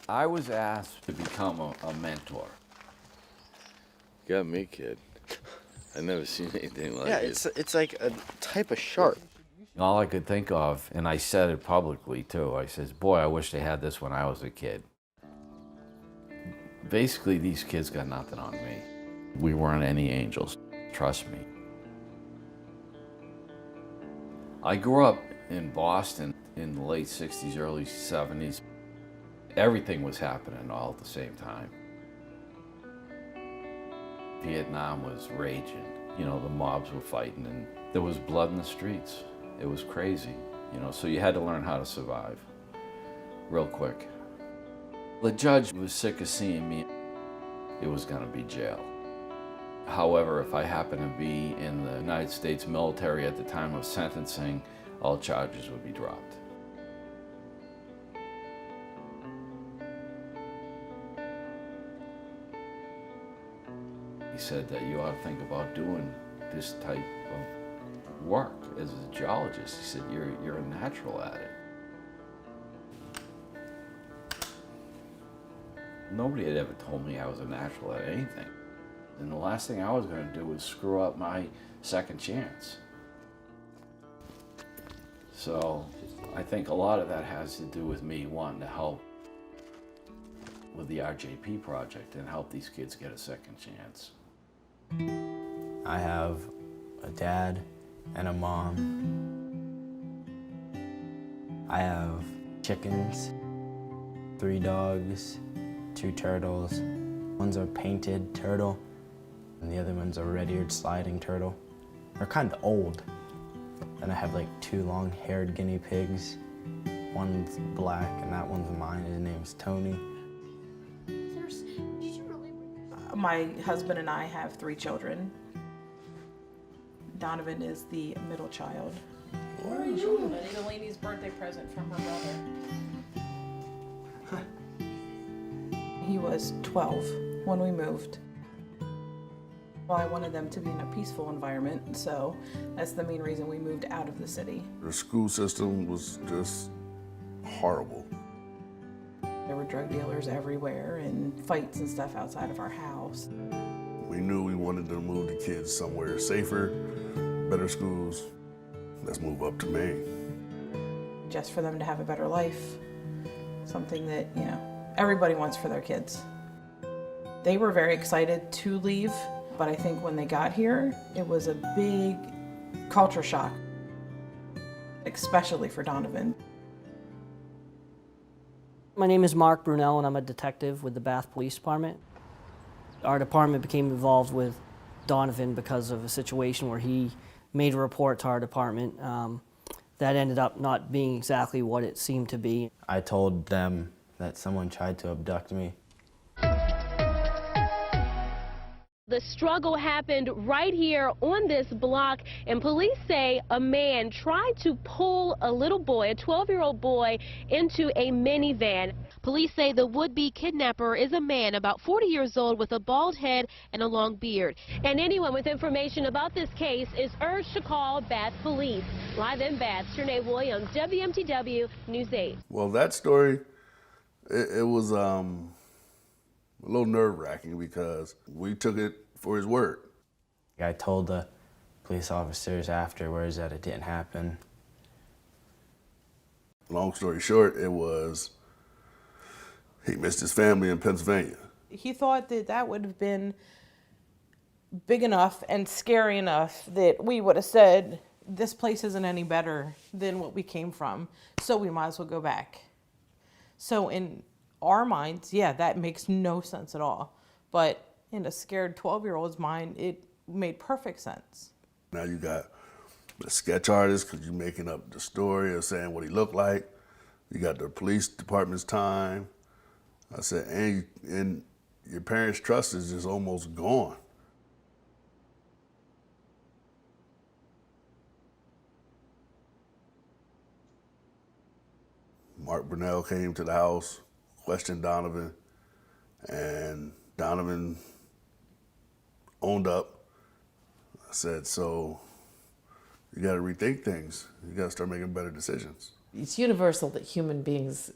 I was asked to become a mentor. You got me, kid. I've never seen anything like Yeah, it. it's like a type of shark. All I could think of, and I said it publicly too, I says, boy, I wish they had this when I was a kid. Basically, these kids got nothing on me. We weren't any angels, trust me. I grew up in Boston in the late 60s, early 70s. Everything was happening all at the same time. Vietnam was raging. You know, the mobs were fighting and there was blood in the streets. It was crazy, you know, so you had to learn how to survive real quick. The judge was sick of seeing me. It was gonna be jail. However, if I happened to be in the United States military at the time of sentencing, all charges would be dropped. He said that you ought to think about doing this type of work as a geologist. He said, you're a natural at it. Nobody had ever told me I was a natural at anything. And the last thing I was going to do was screw up my second chance. So I think a lot of that has to do with me wanting to help with the RJP project and help these kids get a second chance. I have a dad and a mom. I have chickens, 3 dogs, 2 turtles. One's a painted turtle, and the other one's a red-eared sliding turtle. They're kind of old. Then I have like 2 long-haired guinea pigs. One's black, and that one's mine. His name's Tony. My husband and I have 3 children. Donovan is the middle child. What are you doing? It's Elaine's birthday present from her brother. He was 12 when we moved. Well, I wanted them to be in a peaceful environment, so that's the main reason we moved out of the city. The school system was just horrible. There were drug dealers everywhere and fights and stuff outside of our house. We knew we wanted to move the kids somewhere safer, better schools. Let's move up to Maine. Just for them to have a better life. Something that, you know, everybody wants for their kids. They were very excited to leave, but I think when they got here, it was a big culture shock, especially for Donovan. My name is Mark Brunel, and I'm a detective with the Bath Police Department. Our department became involved with Donovan because of a situation where he made a report to our department that ended up not being exactly what it seemed to be. I told them that someone tried to abduct me. The struggle happened right here on this block, and police say a man tried to pull a little boy, a 12-year-old boy, into a minivan. Police say the would-be kidnapper is a man about 40 years old with a bald head and a long beard. And anyone with information about this case is urged to call Bath Police. Live in Bath, Shernay Williams, WMTW News 8. Well, that story, it was a little nerve-wracking because we took it for his word. I told the police officers afterwards that it didn't happen. Long story short, he missed his family in Pennsylvania. He thought that that would have been big enough and scary enough that we would have said, this place isn't any better than what we came from, so we might as well go back. So in our minds, yeah, that makes no sense at all. But in a scared 12-year-old's mind, it made perfect sense. Now you got the sketch artist because you're making up the story of saying what he looked like. You got the police department's time. I said, and your parents' trust is just almost gone. Mark Brunel came to the house, questioned Donovan, and Donovan owned up. I said, so you got to rethink things. You got to start making better decisions. It's universal that human beings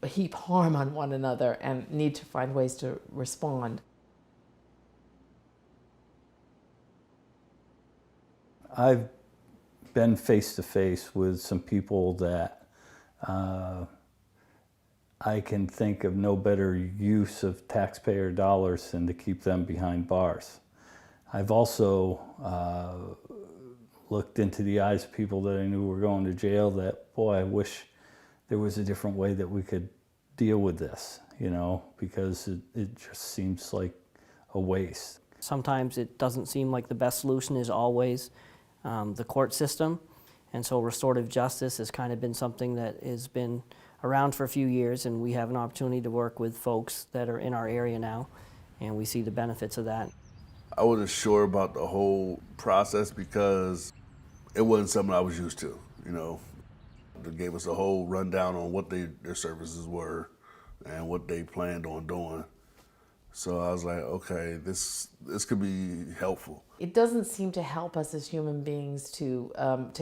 heap harm on one another and need to find ways to respond. I've been face to face with some people that I can think of no better use of taxpayer dollars than to keep them behind bars. I've also looked into the eyes of people that I knew were going to jail that, boy, I wish there was a different way that we could deal with this, you know, because it just seems like a waste. Sometimes it doesn't seem like the best solution is always the court system, and so restorative justice has kind of been something that has been around for a few years, and we have an opportunity to work with folks that are in our area now, and we see the benefits of that. I wasn't sure about the whole process because it wasn't something I was used to, you know. They gave us a whole rundown on what their services were and what they planned on doing. So I was like, okay, this could be helpful. It doesn't seem to help us as human beings to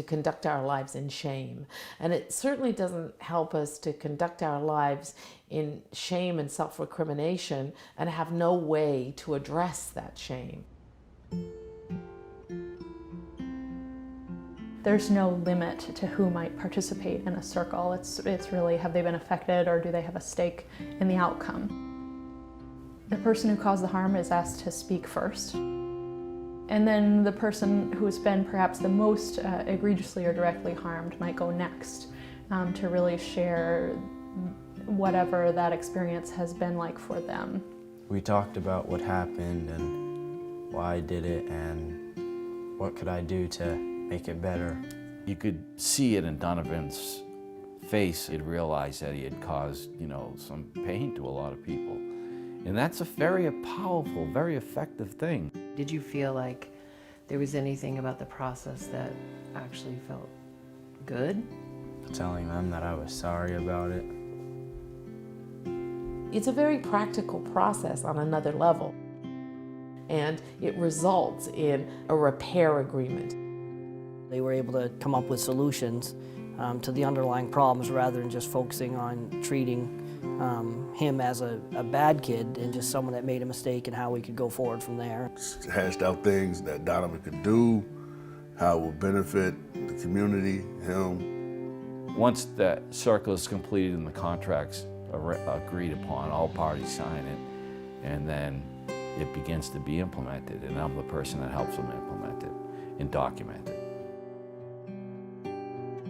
conduct our lives in shame. And it certainly doesn't help us to conduct our lives in shame and self-recrimination and have no way to address that shame. There's no limit to who might participate in a circle. It's really, have they been affected or do they have a stake in the outcome? The person who caused the harm is asked to speak first. And then the person who's been perhaps the most egregiously or directly harmed might go next to really share whatever that experience has been like for them. We talked about what happened and why I did it and what could I do to make it better. You could see it in Donovan's face. He'd realized that he had caused, you know, some pain to a lot of people. And that's a very powerful, very effective thing. Did you feel like there was anything about the process that actually felt good? Telling them that I was sorry about it. It's a very practical process on another level, and it results in a repair agreement. They were able to come up with solutions to the underlying problems rather than just focusing on treating him as a bad kid and just someone that made a mistake and how we could go forward from there. Hashed out things that Donovan could do, how it would benefit the community, him. Once that circle is completed and the contracts are agreed upon, all parties sign it, and then it begins to be implemented, and I'm the person that helps them implement it and document it.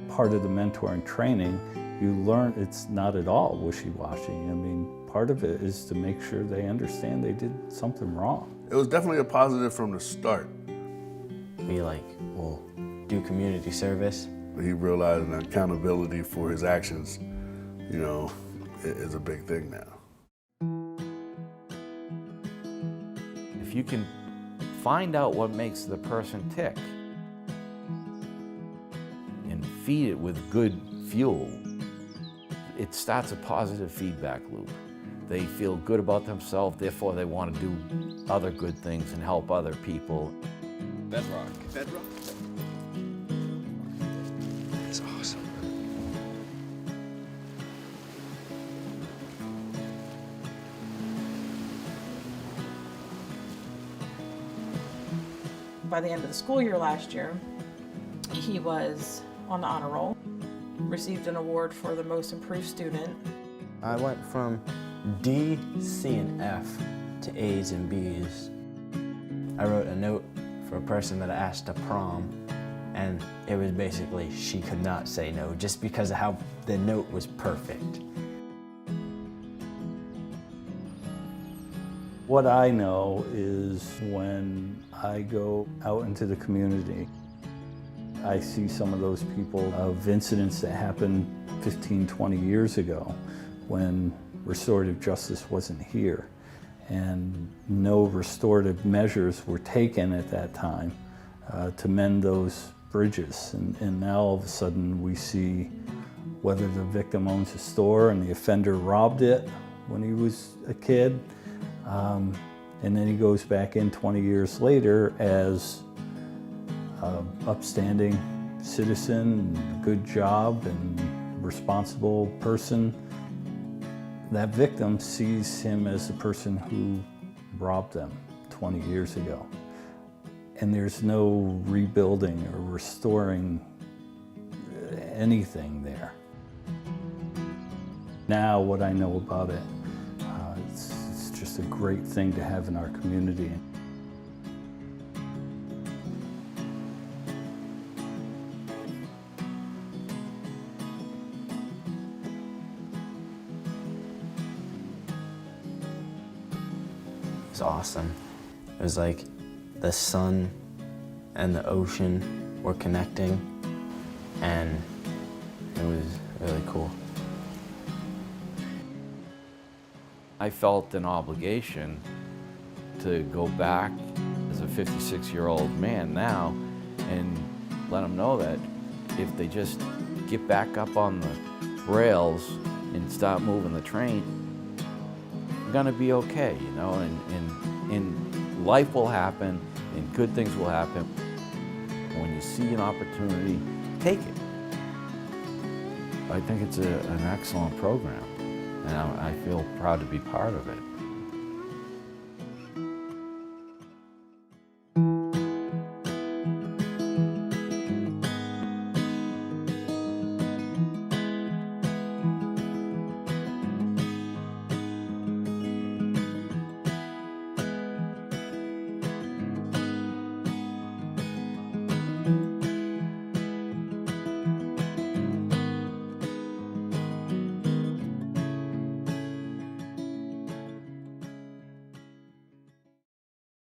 Part of the mentoring training, you learn it's not at all wishy-washy. I mean, part of it is to make sure they understand they did something wrong. It was definitely a positive from the start. We will do community service. He realized an accountability for his actions, you know, is a big thing now. If you can find out what makes the person tick and feed it with good fuel, it starts a positive feedback loop. They feel good about themselves, therefore they want to do other good things and help other people. Bedrock. Bedrock? That's awesome. By the end of the school year last year, he was on the honor roll, received an award for the most improved student. I went from D, C, and F to A's and B's. I wrote a note for a person that I asked to prom, and it was basically she could not say no just because of how the note was perfect. What I know is when I go out into the community, I see some of those people of incidents that happened 15, 20 years ago when restorative justice wasn't here. And no restorative measures were taken at that time to mend those bridges. And now all of a sudden we see whether the victim owns a store and the offender robbed it when he was a kid, and then he goes back in 20 years later as an upstanding citizen, good job, and responsible person. that victim sees him as the person who robbed them 20 years ago. And there's no rebuilding or restoring anything there. Now what I know about it, it's just a great thing to have in our community. It was awesome. It was like the sun and the ocean were connecting, and it was really cool. I felt an obligation to go back as a 56-year-old man now and let them know that if they just get back up on the rails and start moving the train, we're gonna be okay, you know, and life will happen and good things will happen. When you see an opportunity, take it. I think it's an excellent program, and I feel proud to be part of it.